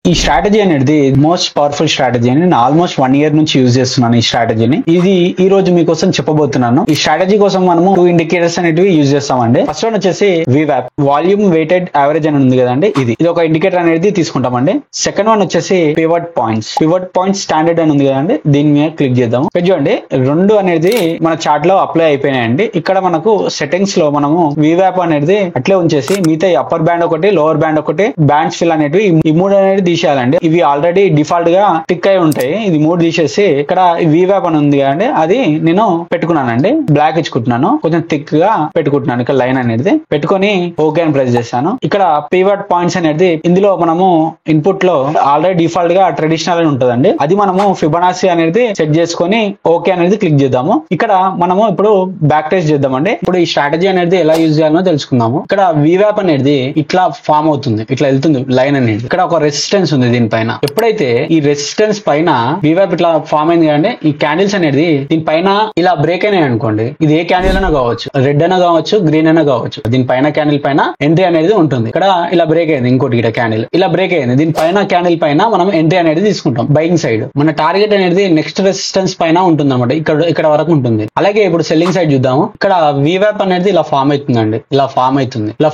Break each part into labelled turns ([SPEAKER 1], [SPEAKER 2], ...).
[SPEAKER 1] ఈ స్ట్రాటజీ అనేది most powerful strategy అని నేను ఆల్మోస్ట్ 1 year నుంచి యూజ్ చేస్తున్నాను ఈ స్ట్రాటజీని. ఇది ఈ రోజు మీకోసం చెప్పబోతున్నాను. ఈ స్ట్రాటజీ కోసం మనము 2 indicators అనేటివి యూజ్ చేస్తామండి. ఫస్ట్ వన్ వచ్చేసి VWAP, వాల్యూమ్ వెయిటెడ్ యావరేజ్ అని ఉంది కదండి, ఇది ఒక ఇండికేటర్ అనేది తీసుకుంటామండి. సెకండ్ వన్ వచ్చేసి పివట్ పాయింట్స్ స్టాండర్డ్ అని ఉంది కదండి, దీని మీద క్లిక్ చేద్దాము. చూడండి, రెండు అనేది మన చార్ట్ లో అప్లై అయిపోయినాయండి. ఇక్కడ మనకు సెట్టింగ్స్ లో మనము VWAP అనేది అట్లే ఉంచేసి మిగతా అప్పర్ బ్యాండ్ ఒకటి, లోవర్ బ్యాండ్ ఒకటి, బ్యాండ్స్ ఫిల్ అనేవి ఈ మూడు అనేది తీసేయాలండి. ఇవి ఆల్రెడీ డిఫాల్ట్ గా టిక్ అయి ఉంటాయి. ఇది మూడు తీసేసి ఇక్కడ VWAP అని ఉంది కదండి, అది నేను పెట్టుకున్నానండి. బ్లాక్ ఇచ్చుకుంటున్నాను, కొంచెం థిక్ గా పెట్టుకుంటున్నాను. ఇక్కడ లైన్ అనేది పెట్టుకొని ఓకే అని ప్రెస్ చేశాను. ఇక్కడ పివట్ పాయింట్స్ అనేది ఇందులో మనము ఇన్పుట్ లో ఆల్రెడీ డిఫాల్ట్ గా ట్రెడిషనల్ అని ఉంటుందండి. అది మనము ఫిబొనాచి అనేది సెట్ చేసుకొని ఓకే అనేది క్లిక్ చేద్దాము. ఇక్కడ మనము ఇప్పుడు బ్యాక్ టెస్ట్ చేద్దామండి. ఇప్పుడు ఈ స్ట్రాటజీ అనేది ఎలా యూజ్ చేయాలో తెలుసుకుందాము. ఇక్కడ VWAP అనేది ఇట్లా ఫామ్ అవుతుంది, ఇట్లా వెళ్తుంది లైన్ అనేది. ఇక్కడ ఒక రెసిస్టెన్స్ ఉంది దీనిపైన. ఎప్పుడైతే ఈ రెసిస్టెన్స్ పైన VWAP ఇట్లా ఫామ్ అయింది కానీ ఈ క్యాండిల్స్ అనేది దీనిపైన ఇలా బ్రేక్ అయినాయి అనుకోండి, ఇది ఏ క్యాండిల్ అయినా కావచ్చు, రెడ్ అయినా కావచ్చు, గ్రీన్ అయినా కావచ్చు, దీనిపైన క్యాండిల్ పైన ఎంట్రీ అనేది ఉంటుంది. ఇక్కడ ఇలా బ్రేక్ అయింది, ఇంకోటి ఇక్కడ క్యాండిల్ ఇలా బ్రేక్ అయింది. దీనిపైన క్యాండిల్ పైన మనం ఎంట్రీ అనేది తీసుకుంటాం బయింగ్ సైడ్. మన టార్గెట్ అనేది నెక్స్ట్ రెసిస్టెన్స్ పైన ఉంటుంది అనమాట, ఇక్కడ వరకు ఉంటుంది. అలాగే ఇప్పుడు సెల్లింగ్ సైడ్ చూద్దాము. ఇక్కడ VWAP అనేది ఇలా ఫామ్ అవుతుందండి, ఇలా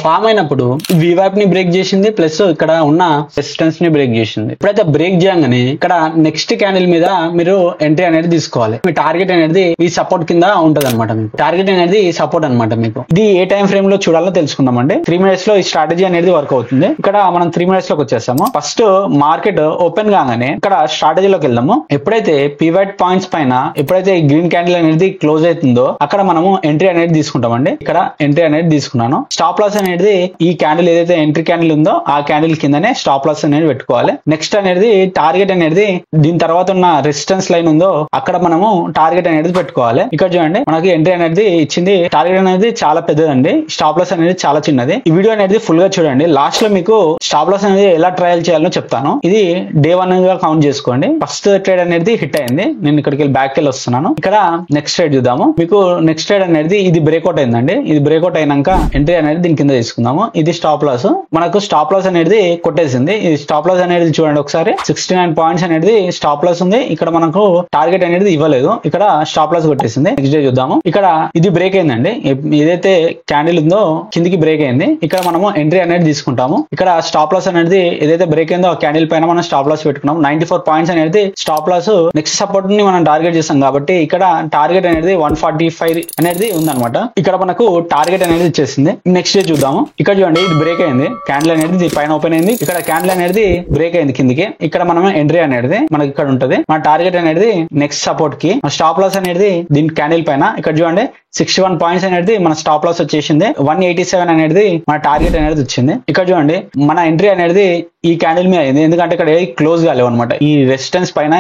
[SPEAKER 1] ఫామ్ అయినప్పుడు VWAP ని బ్రేక్ చేసింది, ప్లస్ ఇక్కడ ఉన్న రెసిస్టెన్స్ ని బ్రేక్ చేసింది. ఇప్పుడైతే బ్రేక్ చేయగానే ఇక్కడ నెక్స్ట్ క్యాండిల్ మీద మీరు ఎంట్రీ అనేది తీసుకోవాలి. మీ టార్గెట్ అనేది ఈ సపోర్ట్ కింద ఉంటది అనమాట. మీకు టార్గెట్ అనేది సపోర్ట్ అనమాట. మీకు ఇది ఏ టైం ఫ్రేమ్ లో చూడాలో తెలుసుకుందామండి. 3 minutes లో ఈ స్ట్రాటజీ అనేది వర్క్ అవుతుంది. ఇక్కడ మనం 3 minutes లోకి వచ్చేసాము. ఫస్ట్ మార్కెట్ ఓపెన్ కాగానే ఇక్కడ స్ట్రాటజీలోకి వెళ్దాము. ఎప్పుడైతే పివట్ పాయింట్స్ పైన ఎప్పుడైతే ఈ గ్రీన్ క్యాండిల్ అనేది క్లోజ్ అవుతుందో అక్కడ మనము ఎంట్రీ అనేది తీసుకుంటామండి. ఇక్కడ ఎంట్రీ అనేది తీసుకున్నాను. స్టాప్ లాస్ అనేది ఈ క్యాండిల్ ఏదైతే ఎంట్రీ క్యాండిల్ ఉందో ఆ క్యాండిల్ కిందనే స్టాప్ లాస్ అనేది పెట్టుకోవాలి. నెక్స్ట్ అనేది టార్గెట్ అనేది దీని తర్వాత ఉన్న రెసిస్టెన్స్ లైన్ ఉందో అక్కడ మనము టార్గెట్ అనేది పెట్టుకోవాలి. ఇక్కడ చూడండి, మనకి ఎంట్రీ అనేది ఇచ్చింది. టార్గెట్ అనేది చాలా పెద్దదండి, స్టాప్ లాస్ అనేది చాలా చిన్నది. ఈ వీడియో అనేది ఫుల్ గా చూడండి. లాస్ట్ లో మీకు స్టాప్ లాస్ అనేది ఎలా ట్రయల్ చేయాలో చెప్తాను. ఇది Day 1 గా కౌంట్ చేసుకోండి. ఫస్ట్ ట్రేడ్ అనేది హిట్ అయింది. నేను ఇక్కడికి బ్యాక్ వెళ్ళి వస్తున్నాను. ఇక్కడ నెక్స్ట్ ట్రేడ్ చూద్దాము. మీకు నెక్స్ట్ ట్రేడ్ అనేది ఇది బ్రేక్అవుట్ అయిందండి. ఇది బ్రేక్అవుట్ అయినాక ఎంట్రీ అనేది దీని కింద తీసుకుందాము. ఇది స్టాప్ లాస్. మనకు స్టాప్ లాస్ అనేది కొట్టేసింది. ఇది స్టాప్ లాస్ అనేది చూడండి ఒకసారి, 69 points అనేది స్టాప్ లాస్ ఉంది. ఇక్కడ మనకు టార్గెట్ అనేది ఇవ్వలేదు, ఇక్కడ స్టాప్ లాస్ కొట్టేసింది. నెక్స్ట్ డే చూద్దాము. ఇక్కడ ఇది బ్రేక్ అయిందండి. ఏదైతే క్యాండిల్ ఉందో కిందికి బ్రేక్ అయింది. ఇక్కడ మనము ఎంట్రీ అనేది తీసుకుంటాము. ఇక్కడ స్టాప్ లాస్ అనేది ఏదైతే బ్రేక్ అయిందో ఆ క్యాండిల్ పైన మనం స్టాప్ లాస్ పెట్టుకున్నాం. 94 points అనేది స్టాప్ లాస్. నెక్స్ట్ సపోర్ట్ ని మనం టార్గెట్ చేస్తాం కాబట్టి ఇక్కడ టార్గెట్ అనేది 145 అనేది ఉందన్నమాట. ఇక్కడ మనకు టార్గెట్ అనేది ఇచ్చేసింది. నెక్స్ట్ డే చూద్దాము. ఇక్కడ చూడండి, ఇది బ్రేక్ అయింది. క్యాండిల్ అనేది పైన ఓపెన్ అయింది. ఇక్కడ క్యాండిల్ అనేది బ్రేక్ అయింది కిందికి. ఇక్కడ మనం ఎంట్రీ అనేది మనకి ఇక్కడ ఉంటది. మన టార్గెట్ అనేది నెక్స్ట్ సపోర్ట్ కి. స్టాప్ లాస్ అనేది దీని క్యాండిల్ పైన. ఇక్కడ చూడండి, 61 points అనేది మన స్టాప్ లాస్ వచ్చేసింది. 187 అనేది మన టార్గెట్ అనేది వచ్చింది. ఇక్కడ చూడండి, మన ఎంట్రీ అనేది ఈ క్యాండిల్ మీద అయింది. ఎందుకంటే ఇక్కడ ఏవి క్లోజ్ కాలేవు అనమాట. ఈ రెసిస్టెన్స్ పైన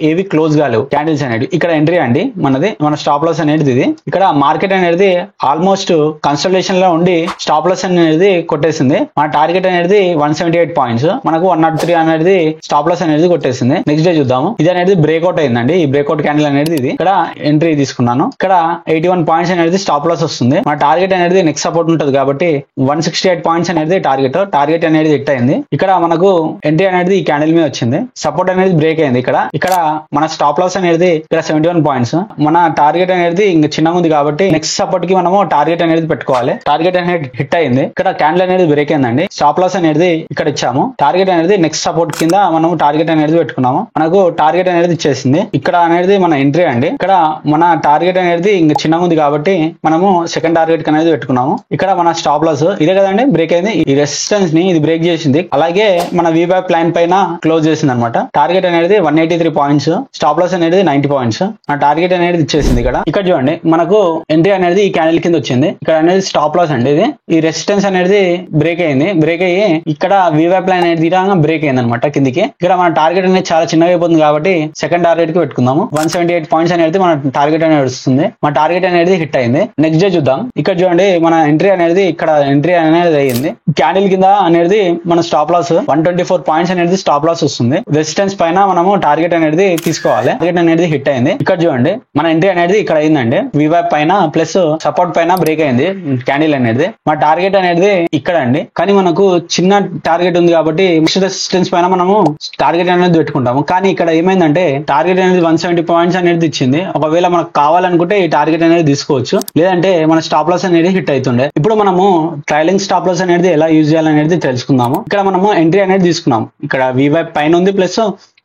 [SPEAKER 1] ఏవి క్లోజ్ కాలేవు క్యాండిల్స్ అనేవి. ఇక్కడ ఎంట్రీ అండి మనది. మన స్టాప్ లాస్ అనేది ఇది. ఇక్కడ మార్కెట్ అనేది ఆల్మోస్ట్ కన్సల్టేషన్ లో ఉండి స్టాప్ లాస్ అనేది కొట్టేసింది. మన టార్గెట్ అనేది 178 points. మనకు 103 అనేది స్టాప్ లాస్ అనేది కొట్టేసింది. నెక్స్ట్ డే చూద్దాము. ఇది అనేది బ్రేక్అవుట్ అయిందండి. ఈ బ్రేక్అవుట్ క్యాండిల్ అనేది ఇది. ఇక్కడ ఎంట్రీ తీసుకున్నాను. ఇక్కడ 81 points అనేది స్టాప్ లాస్ వస్తుంది. మన టార్గెట్ అనేది నెక్స్ట్ సపోర్ట్ ఉంటుంది కాబట్టి 168 points అనేది టార్గెట్ అనేది హిట్ అయింది. ఇక్కడ మనకు ఎంట్రీ అనేది ఈ క్యాండిల్ మీద వచ్చింది. సపోర్ట్ అనేది బ్రేక్ అయింది. ఇక్కడ మన స్టాప్ లాస్ అనేది ఇక్కడ 71 points. మన టార్గెట్ అనేది ఇంకా చిన్నగా ఉంది కాబట్టి నెక్స్ట్ సపోర్ట్ కి మనము టార్గెట్ అనేది పెట్టుకోవాలి. టార్గెట్ అనేది హిట్ అయింది. ఇక్కడ క్యాండిల్ అనేది బ్రేక్ అయిందండి. స్టాప్ లాస్ అనేది ఇక్కడ ఇచ్చాము. టార్గెట్ అనేది నెక్స్ట్ సపోర్ట్ కింద మనం టార్గెట్ అనేది పెట్టుకున్నాము. మనకు టార్గెట్ అనేది ఇచ్చేసింది. ఇక్కడ అనేది మన ఎంట్రీ అండి. ఇక్కడ మన టార్గెట్ అనేది ఇంకా చిన్నగా ఉంది కాబట్టి మనము సెకండ్ టార్గెట్ అనేది పెట్టుకున్నాము. ఇక్కడ మన స్టాప్ లాస్ ఇదే కదండి, బ్రేక్ అయింది. ఈ రెసిస్టెన్స్ ని ఇది బ్రేక్ చేసింది. అలాగే మన VWAP లైన్ పైన క్లోజ్ చేసింది అనమాట. టార్గెట్ అనేది 183 points. స్టాప్ లాస్ అనేది 90 points. మన టార్గెట్ అనేది ఇచ్చేసింది. ఇక్కడ చూడండి, మనకు ఎంట్రీ అనేది ఈ క్యాండిల్ కింద వచ్చింది. ఇక్కడ అనేది స్టాప్ లాస్ అండి. ఇది ఈ రెసిస్టెన్స్ అనేది బ్రేక్ అయింది. బ్రేక్ అయ్యి ఇక్కడ VWAP లైన్ అనేది బ్రేక్ అయింది అనమాట కిందికి. ఇక్కడ మన టార్గెట్ అనేది చాలా చిన్నగా అయిపోతుంది కాబట్టి సెకండ్ టార్గెట్ కి పెట్టుకుందాము. 178 points అనేది మన టార్గెట్ అనేది వస్తుంది. మన టార్గెట్ అనేది హిట్ అయింది. నెక్స్ట్ డే చూద్దాం. ఇక్కడ చూడండి మన ఎంట్రీ అనేది ఇక్కడ ఎంట్రీ అనేది అయ్యింది. క్యాండిల్ కింద అనేది మన స్టాప్ లాస్ 124 పాయింట్స్ అనేది స్టాప్ లాస్ వస్తుంది. రెసిస్టెన్స్ పైన మనము టార్గెట్ అనేది తీసుకోవాలి. టార్గెట్ అనేది హిట్ అయింది. ఇక్కడ చూడండి మన ఎంట్రీ అనేది ఇక్కడ అయిందండి. వివాప్ పైన ప్లస్ సపోర్ట్ పైన బ్రేక్ అయింది క్యాండిల్ అనేది. మన టార్గెట్ అనేది ఇక్కడ అండి. కానీ మనకు చిన్న టార్గెట్ ఉంది కాబట్టి రెసిస్టెన్స్ పైన మనము టార్గెట్ అనేది పెట్టుకుంటాము. కానీ ఇక్కడ ఏమైందంటే టార్గెట్ అనేది 170 పాయింట్స్ అనేది ఇచ్చింది. ఒకవేళ మనకు కావాలనుకుంటే ఈ టార్గెట్ అనేది తీసుకోవచ్చు, లేదంటే మన స్టాప్ లాస్ అనేది హిట్ అవుతుండే. ఇప్పుడు మనము ట్రైలింగ్ స్టాప్ లాస్ అనేది ఎలా యూజ్ చేయాలనేది తెలుసుకుందాము. ఇక్కడ మనము ఎంట్రీ అనేది తీసుకున్నాం. ఇక్కడ వివైప్ పైన ఉంది ప్లస్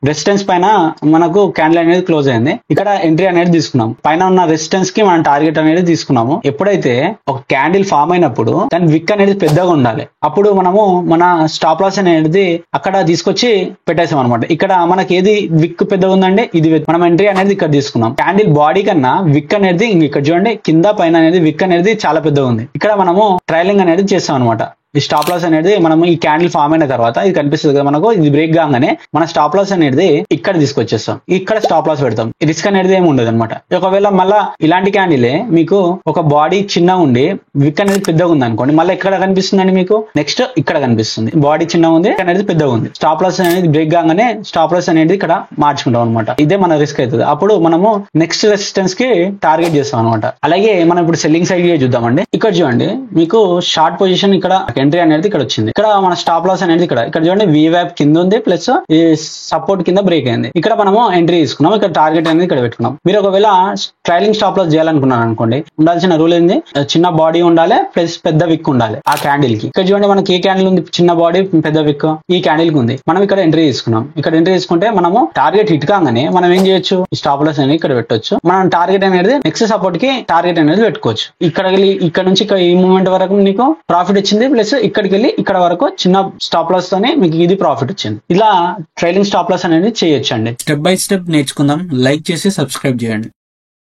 [SPEAKER 1] రెసిస్టెన్స్ పైన మనకు క్యాండిల్ అనేది క్లోజ్ అయింది. ఇక్కడ ఎంట్రీ అనేది తీసుకున్నాం. పైన ఉన్న రెసిస్టెన్స్ కి మనం టార్గెట్ అనేది తీసుకున్నాము. ఎప్పుడైతే ఒక క్యాండిల్ ఫామ్ అయినప్పుడు దాని విక్ అనేది పెద్దగా ఉండాలి. అప్పుడు మనము మన స్టాప్ లాస్ అనేది అక్కడ తీసుకొచ్చి పెట్టేసాం అనమాట. ఇక్కడ మనకి ఏది విక్ పెద్దగా ఉందంటే ఇది మనం ఎంట్రీ అనేది ఇక్కడ తీసుకున్నాం. క్యాండిల్ బాడీ కన్నా విక్ అనేది ఇక్కడ చూడండి కింద పైన అనేది విక్ అనేది చాలా పెద్దగా ఉంది. ఇక్కడ మనము ట్రైలింగ్ అనేది చేస్తాం అనమాట. ఈ స్టాప్ లాస్ అనేది మనం ఈ క్యాండిల్ ఫామ్ అయిన తర్వాత ఇది కనిపిస్తుంది కదా మనకు, ఇది బ్రేక్ కాగానే మన స్టాప్ లాస్ అనేది ఇక్కడ తీసుకొచ్చేస్తాం. ఇక్కడ స్టాప్ లాస్ పెడతాం. రిస్క్ అనేది ఏమి ఉండదు అనమాట. ఒకవేళ మళ్ళా ఇలాంటి క్యాండిలే మీకు ఒక బాడీ చిన్న ఉండి విక్ అనేది పెద్దగా ఉంది అనుకోండి, మళ్ళీ ఎక్కడ కనిపిస్తుందండి మీకు, నెక్స్ట్ ఇక్కడ కనిపిస్తుంది. బాడీ చిన్న ఉంది అనేది పెద్దగా ఉంది. స్టాప్ లాస్ అనేది బ్రేక్ కాగానే స్టాప్ లాస్ అనేది ఇక్కడ మార్చుకుంటాం అనమాట. ఇదే మన రిస్క్ అవుతుంది. అప్పుడు మనము నెక్స్ట్ రెసిస్టెన్స్ కి టార్గెట్ చేస్తాం అనమాట. అలాగే మనం ఇప్పుడు సెల్లింగ్ సైడ్ చూద్దామండి. ఇక్కడ చూడండి మీకు షార్ట్ పొజిషన్ ఇక్కడ ఎంట్రీ అనేది ఇక్కడ వచ్చింది. ఇక్కడ మన స్టాప్ లాస్ అనేది ఇక్కడ చూడండి వివాప్ కింద ఉంది ప్లస్ ఈ సపోర్ట్ కింద బ్రేక్ అయింది. ఇక్కడ మనము ఎంట్రీ తీసుకున్నాం. ఇక్కడ టార్గెట్ అనేది ఇక్కడ పెట్టుకున్నాం. మీరు ఒకవేళ ట్రైలింగ్ స్టాప్ లాస్ చేయాలనుకున్నారు అనుకోండి, ఉండాల్సిన రూల్ ఏంది, చిన్న బాడీ ఉండాలి ప్లస్ పెద్ద విక్ ఉండాలి ఆ క్యాండిల్ కి. ఇక్కడ చూడండి మనకి ఏ క్యాండిల్ ఉంది, చిన్న బాడీ పెద్ద విక్, ఈ క్యాండిల్ కి ఉంది. మనం ఇక్కడ ఎంట్రీ తీసుకున్నాం. ఇక్కడ ఎంట్రీ తీసుకుంటే మనము టార్గెట్ హిట్ కాగానే మనం ఏం చేయొచ్చు, ఈ స్టాప్ లాస్ అనేది ఇక్కడ పెట్టొచ్చు. మనం టార్గెట్ అనేది నెక్స్ట్ సపోర్ట్ కి టార్గెట్ అనేది పెట్టుకోవచ్చు. ఇక్కడ నుంచి ఇక్కడ ఈ మూమెంట్ వరకు నీకు ప్రాఫిట్ వచ్చింది ప్లస్ ఇక్కడికి వెళ్ళి ఇక్కడ వరకు చిన్న స్టాప్ లాస్ తోనే మీకు ఇది ప్రాఫిట్ వచ్చింది. ఇలా ట్రైలింగ్ స్టాప్ లాస్ అనేది చేయొచ్చు అండి. స్టెప్ బై స్టెప్ నేర్చుకుందాం. లైక్ చేసి సబ్స్క్రైబ్ చేయండి.